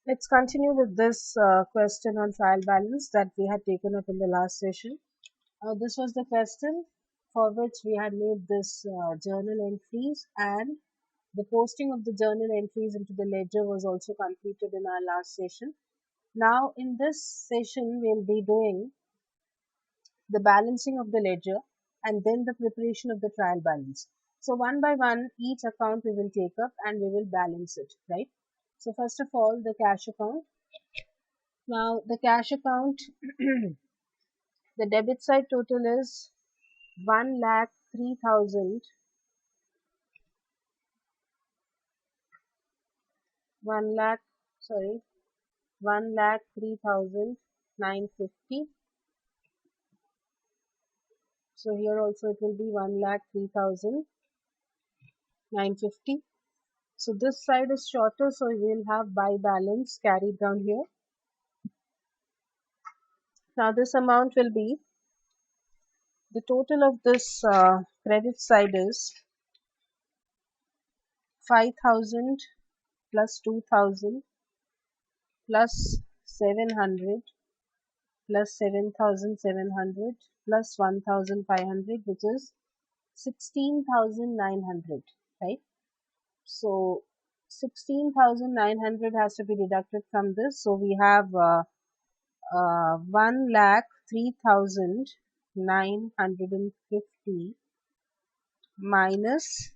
Let's continue with this question on trial balance that we had taken up in the last session. This was the question for which we had made this journal entries, and the posting of the journal entries into the ledger was also completed in our last session. Now in this session we'll be doing the balancing of the ledger and then the preparation of the trial balance. So one by one each account we will take up and we will balance it, right? So first of all, the cash account. Now the cash account, the debit side total is 1,03,000, 1 lakh, sorry, 1,03,950. So here also it will be 1,03,950. So this side is shorter, so we will have by balance carried down here. Now this amount will be, the total of this credit side is 5,000 plus 2,000 plus 700 plus 7,700 plus 1,500, which is 16,900, right? So 16,900 has to be deducted from this. So we have 1,03,950 minus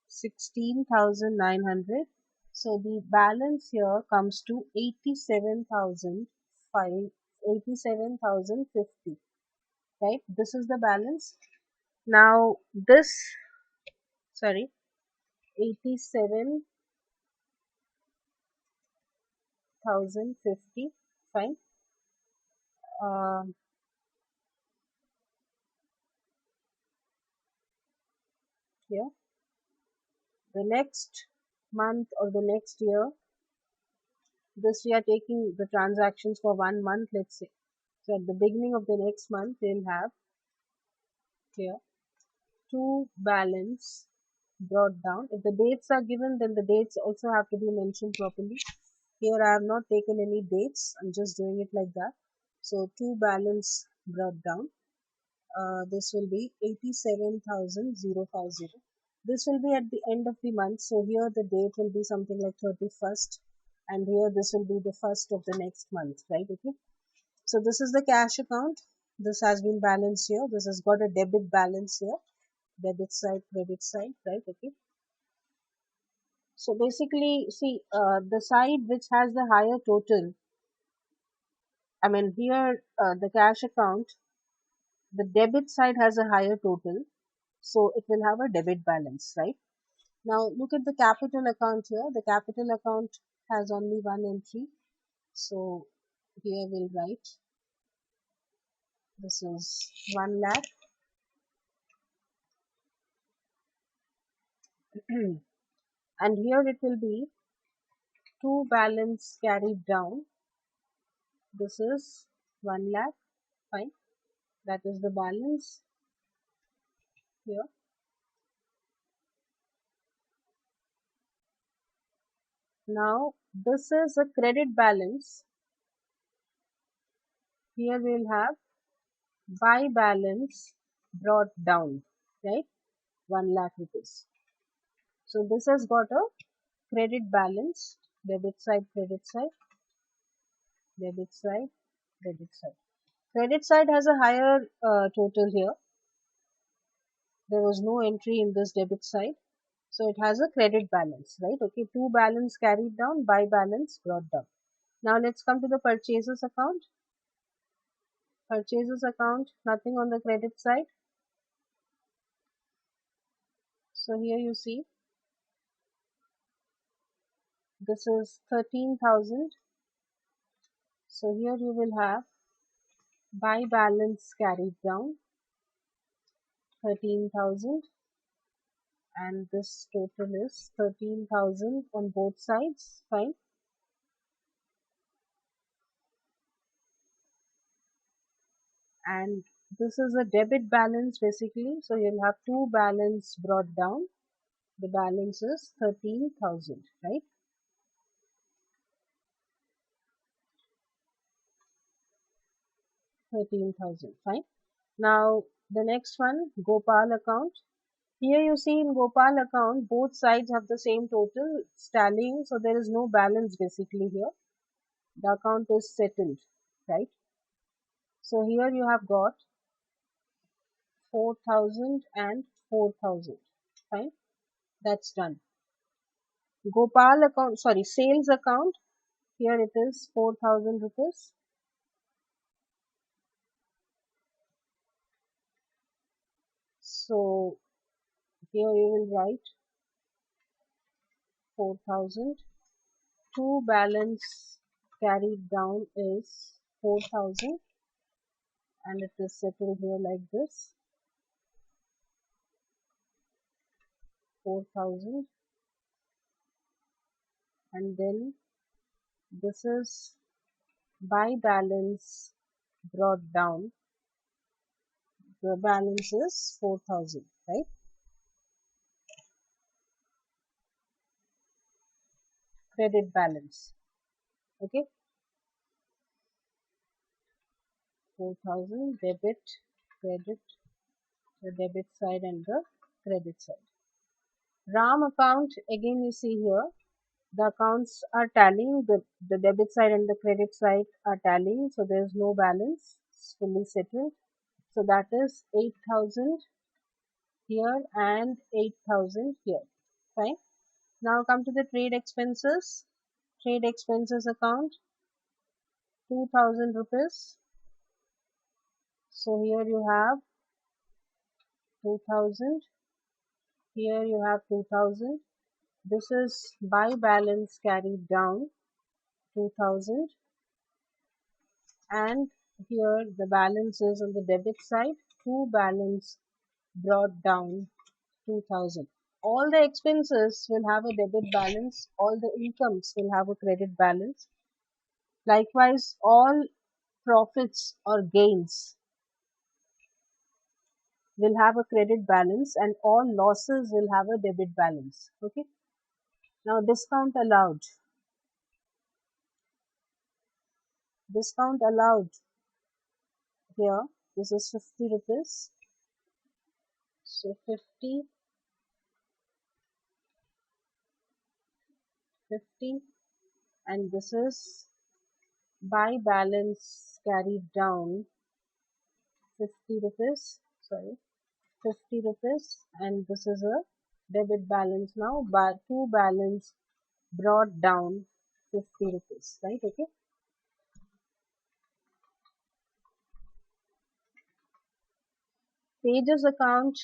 16,900. So the balance here comes to 87,050, right? This is the balance. Now this, sorry, 87,050, fine. Here the next month or the next year, this we are taking the transactions for 1 month, let's say. So at the beginning of the next month we'll have here to balance brought down. If the dates are given, then the dates also have to be mentioned properly. Here I have not taken any dates, I'm just doing it like that. So to balance brought down, this will be 87,050. This will be at the end of the month, so here the date will be something like 31st, and here this will be the first of the next month, right? Okay, so this is the cash account. This has been balanced here. This has got a debit balance here, debit side, credit side, right? Okay, so basically see, the side which has the higher total, I mean here the cash account, the debit side has a higher total, so it will have a debit balance, right? Now look at the capital account here. The capital account has only one entry, so here we'll write this is 1 lakh and here it will be to balance carried down. This is 1 lakh, fine, that is the balance here. Now this is a credit balance. Here we'll have by balance brought down, right? 1 lakh rupees. So this has got a credit balance, debit side, credit side, debit side, debit side. Credit side has a higher total here. There was no entry in this debit side, so it has a credit balance, right? Okay, to balance carried down, by balance brought down. Now let's come to the purchases account. Purchases account, nothing on the credit side. So here you see, this is 13,000. So here you will have by balance carried down 13,000, and this total is 13,000 on both sides, fine. And this is a debit balance basically, so you'll have to balance brought down. The balance is 13,000, right? 13,000. Fine. Now the next one, Gopal account. Here you see in Gopal account, both sides have the same total, it's tallying, so there is no balance basically here. The account is settled, right? So here you have got 4,000 and 4,000. Fine, that's done. Gopal account, sorry, sales account. Here it is 4,000 rupees. So here you will write 4,000. To balance carried down is 4,000 and it is settled here like this, 4,000, and then this is by balance brought down, the balance is 4,000, right? Credit balance, okay, 4,000 debit, credit, the debit side and the credit side. RAM account, again you see here, the accounts are tallying, the debit side and the credit side are tallying, so there is no balance, it's fully settled. So that is 8,000 here and 8,000 here. Fine. Now come to the trade expenses. Trade expenses account, 2,000 rupees. So here you have 2,000. Here you have 2,000. This is by balance carried down, 2,000. And here the balance is on the debit side, to balance brought down, 2,000. All the expenses will have a debit balance, all the incomes will have a credit balance. Likewise, all profits or gains will have a credit balance and all losses will have a debit balance. Okay. Now discount allowed. Discount allowed here, this is 50 rupees. So 50, 50, and this is by balance carried down, 50 rupees, sorry, 50 rupees, and this is a debit balance now, but to balance brought down, 50 rupees, right? Okay. Pages account,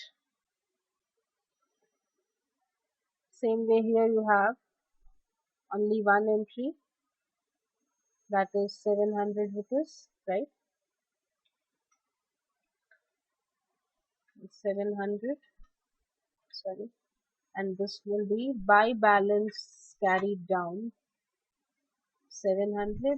same way here you have only one entry, that is 700 rupees, right? 700, sorry, and this will be by balance carried down, 700.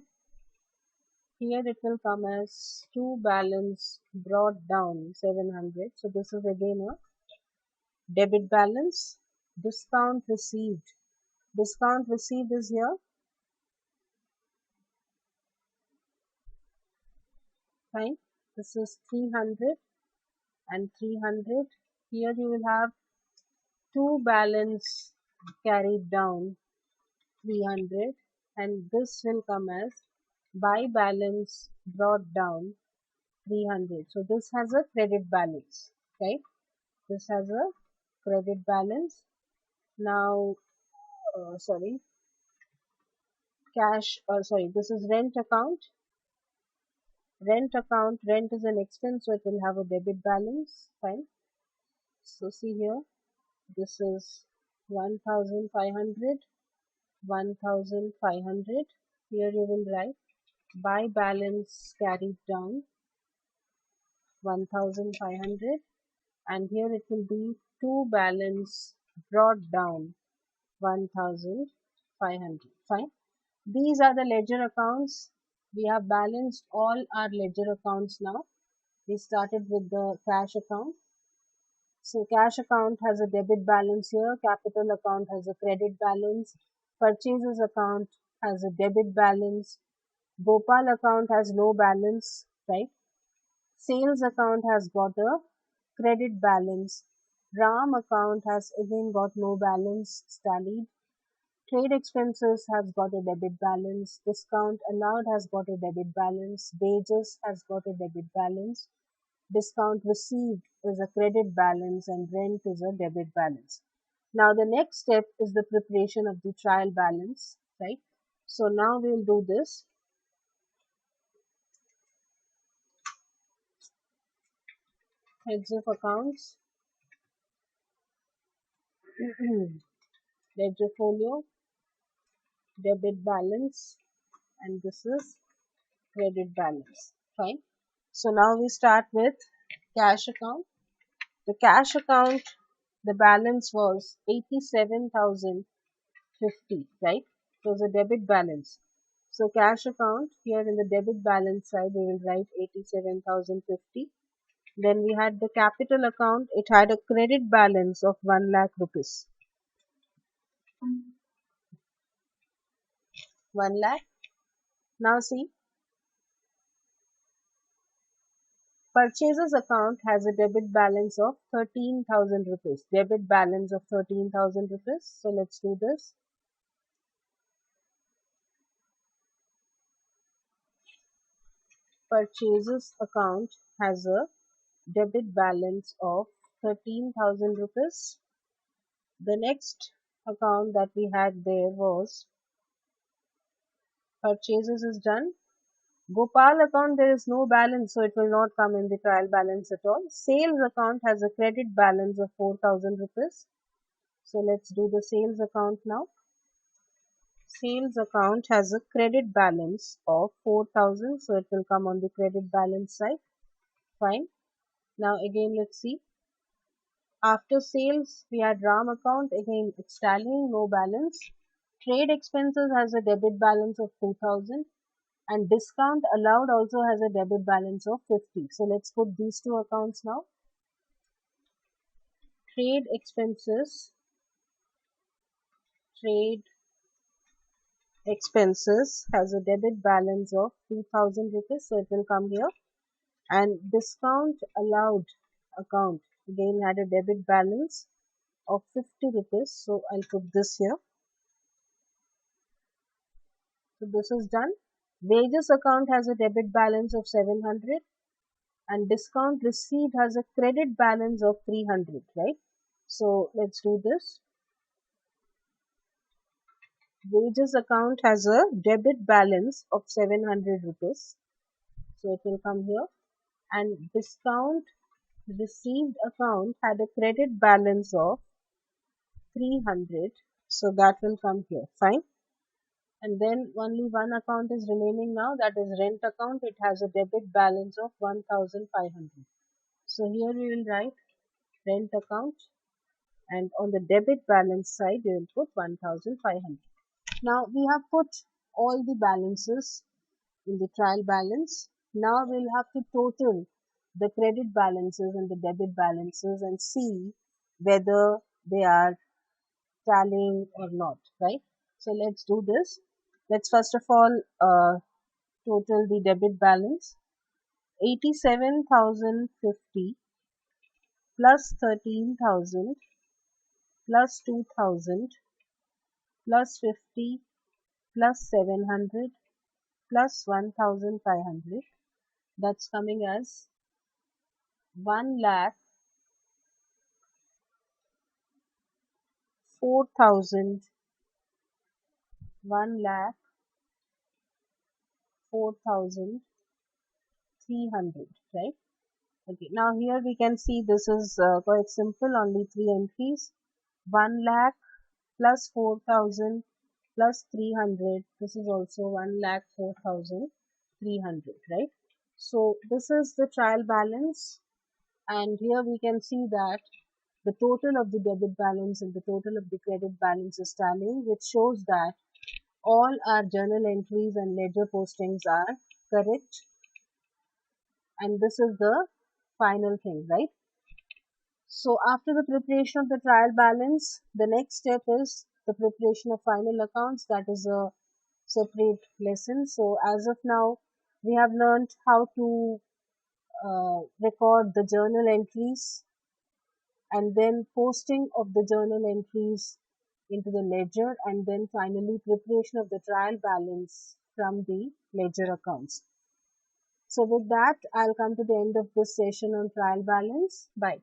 Here it will come as to balance brought down, 700. So this is again a debit balance. Discount received. Discount received is here. Fine. This is 300 and 300. Here you will have to balance carried down, 300, and this will come as by balance brought down, 300. So this has a credit balance, right? This has a credit balance. Now, sorry, cash, or sorry, this is rent account. Rent account, rent is an expense, so it will have a debit balance. Fine. So see here, this is 1,500, 1,500. Here you will write by balance carried down, 1,500, and here it will be to balance brought down, 1,500. Fine. These are the ledger accounts. We have balanced all our ledger accounts now. We started with the cash account. So cash account has a debit balance here. Capital account has a credit balance. Purchases account has a debit balance. Gopal account has no balance, right? Sales account has got a credit balance. RAM account has again got no balance tallied. Trade expenses has got a debit balance. Discount allowed has got a debit balance. Wages has got a debit balance. Discount received is a credit balance and rent is a debit balance. Now the next step is the preparation of the trial balance, right? So now we'll do this. Heads of accounts, ledger folio, debit balance, and this is credit balance. Fine. So now we start with cash account. The cash account, the balance was 87,050, right? It was a debit balance. So cash account, here in the debit balance side, we will write 87,050. Then we had the capital account, it had a credit balance of 1 lakh rupees. 1 lakh. Now see, purchases account has a debit balance of 13,000 rupees. Debit balance of 13,000 rupees. So let's do this. Purchases account has a debit balance of 13,000 rupees. The next account that we had there was purchases is done. Gopal account, there is no balance, so it will not come in the trial balance at all. Sales account has a credit balance of 4,000 rupees. So let's do the sales account now. Sales account has a credit balance of 4,000, so it will come on the credit balance side. Fine. Now again let's see. After sales, we had RAM account, again it's tallying, no balance. Trade expenses has a debit balance of 2,000 and discount allowed also has a debit balance of 50. So let's put these two accounts now. Trade expenses, trade expenses has a debit balance of 2,000 rupees, so it will come here. And discount allowed account again had a debit balance of 50 rupees, so I'll put this here. So this is done. Wages account has a debit balance of 700 and discount received has a credit balance of 300, right? So let's do this. Wages account has a debit balance of 700 rupees. So it will come here. And discount received account had a credit balance of 300. So that will come here. Fine. And then only one account is remaining now, that is rent account. It has a debit balance of 1,500. So here we will write rent account and on the debit balance side we will put 1,500. Now we have put all the balances in the trial balance. Now we'll have to total the credit balances and the debit balances and see whether they are tallying or not, right? So let's do this. Let's first of all total the debit balance. 87,050 plus 13,000 plus 2,000 plus 50 plus 700 plus 1,500. That's coming as 1 lakh 4,000, 1 lakh 4,300, right? Okay, now here we can see this is quite simple, only 3 entries. 1 lakh plus 4,000 plus 300, this is also 1 lakh 4,300, right? So this is the trial balance, and here we can see that the total of the debit balance and the total of the credit balance is tallying, which shows that all our journal entries and ledger postings are correct, and this is the final thing, right? So after the preparation of the trial balance, the next step is the preparation of final accounts. That is a separate lesson. So as of now, we have learned how to record the journal entries, and then posting of the journal entries into the ledger, and then finally preparation of the trial balance from the ledger accounts. So with that, I'll come to the end of this session on trial balance. Bye.